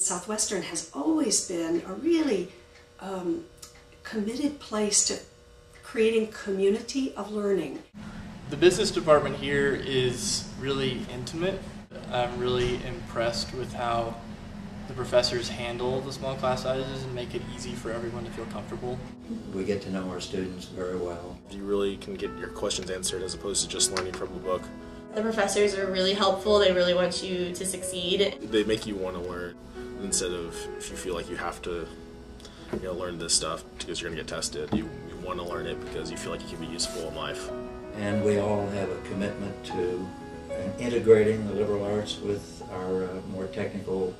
Southwestern has always been a really committed place to creating community of learning. The business department here is really intimate. I'm really impressed with how the professors handle the small class sizes and make it easy for everyone to feel comfortable. We get to know our students very well. You really can get your questions answered as opposed to just learning from a book. The professors are really helpful. They really want you to succeed. They make you want to learn instead of if you feel like you have to learn this stuff because you're going to get tested. You want to learn it because you feel like it can be useful in life. And we all have a commitment to integrating the liberal arts with our more technical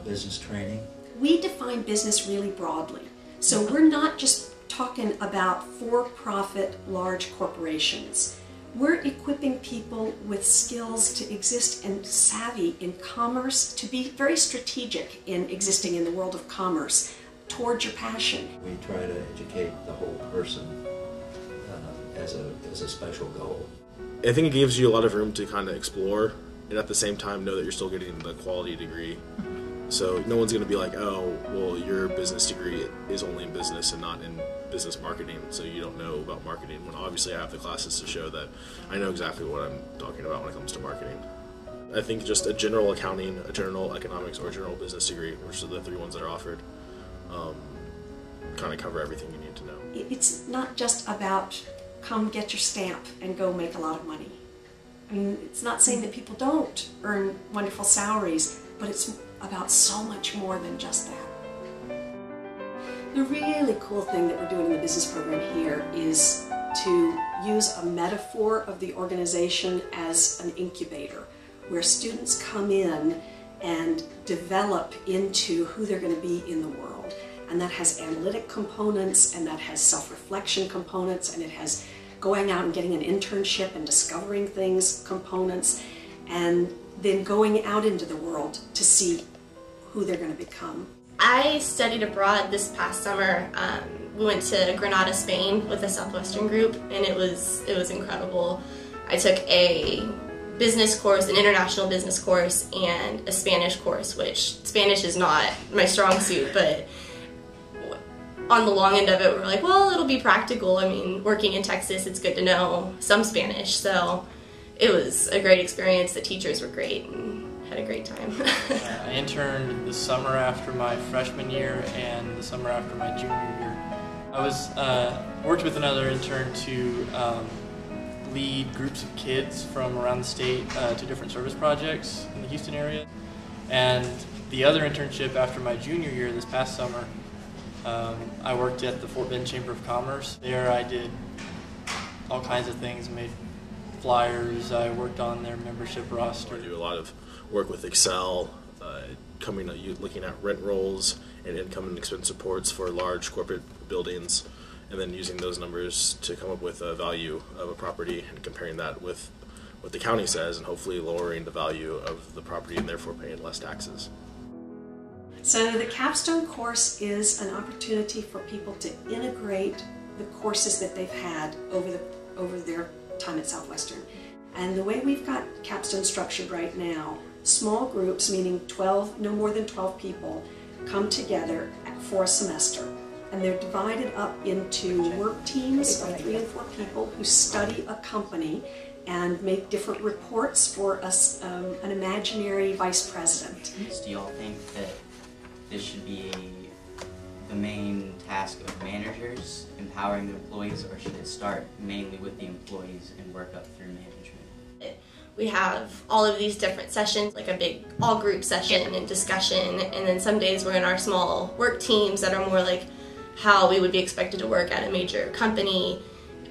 business training. We define business really broadly. So we're not just talking about for-profit large corporations. We're equipping people with skills to exist and savvy in commerce, to be very strategic in existing in the world of commerce towards your passion. We try to educate the whole person as a special goal. I think it gives you a lot of room to kind of explore and at the same time know that you're still getting the quality degree. So no one's going to be like, oh, well, your business degree is only in business and not in business marketing, so you don't know about marketing, when obviously I have the classes to show that I know exactly what I'm talking about when it comes to marketing. I think just a general accounting, a general economics, or a general business degree, which are the three ones that are offered, kind of cover everything you need to know. It's not just about come get your stamp and go make a lot of money. I mean, it's not saying that people don't earn wonderful salaries, but it's about so much more than just that. The really cool thing that we're doing in the business program here is to use a metaphor of the organization as an incubator, where students come in and develop into who they're going to be in the world. And that has analytic components, and that has self-reflection components, and it has going out and getting an internship and discovering things components, and then going out into the world to see who they're going to become. I studied abroad this past summer. We went to Granada, Spain with the Southwestern group, and it was incredible. I took a business course, an international business course, and a Spanish course, which Spanish is not my strong suit, but on the long end of it, we were like, well, it'll be practical. I mean, working in Texas, it's good to know some Spanish. So it was a great experience. The teachers were great and had a great time. I interned the summer after my freshman year and the summer after my junior year. I worked with another intern to lead groups of kids from around the state to different service projects in the Houston area. And the other internship after my junior year this past summer, I worked at the Fort Bend Chamber of Commerce. There I did all kinds of things, made flyers, I worked on their membership roster. I do a lot of work with Excel, looking at rent rolls and income and expense reports for large corporate buildings, and then using those numbers to come up with a value of a property and comparing that with what the county says and hopefully lowering the value of the property and therefore paying less taxes. So the capstone course is an opportunity for people to integrate the courses that they've had over their time at Southwestern. And the way we've got capstone structured right now, small groups, meaning 12, no more than 12 people, come together for a semester. And they're divided up into work teams of 3 and 4 people who study a company and make different reports for us, an imaginary vice president. Do you all think that this should be the main task of managers, empowering the employees, or should it start mainly with the employees and work up through management? We have all of these different sessions, like a big all-group session and discussion, and then some days we're in our small work teams that are more like how we would be expected to work at a major company.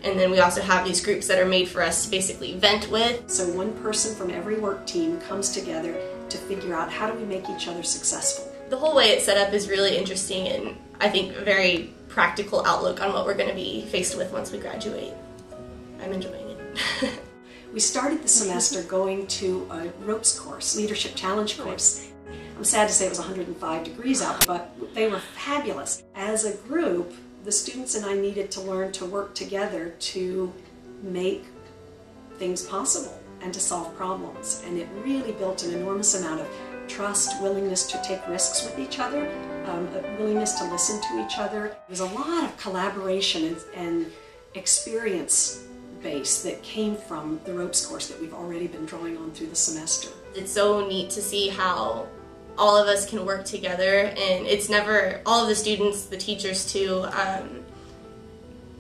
And then we also have these groups that are made for us to basically vent with. So one person from every work team comes together to figure out how do we make each other successful. The whole way it's set up is really interesting, and I think a very practical outlook on what we're going to be faced with once we graduate. I'm enjoying it. We started the semester going to a ropes course, leadership challenge course. I'm sad to say it was 105 degrees out, but they were fabulous. As a group, the students and I needed to learn to work together to make things possible and to solve problems. And it really built an enormous amount of trust, willingness to take risks with each other, a willingness to listen to each other. There's a lot of collaboration and experience base that came from the ropes course that we've already been drawing on through the semester. It's so neat to see how all of us can work together, and it's never, all of the students, the teachers too,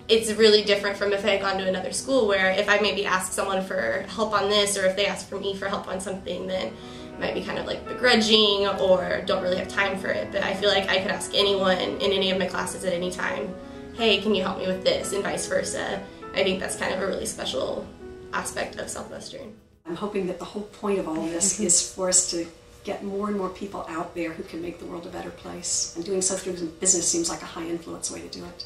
it's really different from if I had gone to another school where if I maybe ask someone for help on this, or if they ask for me for help on something, then it might be kind of like begrudging or don't really have time for it. But I feel like I could ask anyone in any of my classes at any time, hey, can you help me with this, and vice versa. I think that's kind of a really special aspect of Southwestern. I'm hoping that the whole point of all of this is for us to get more and more people out there who can make the world a better place. And doing Southwestern Business seems like a high influence way to do it.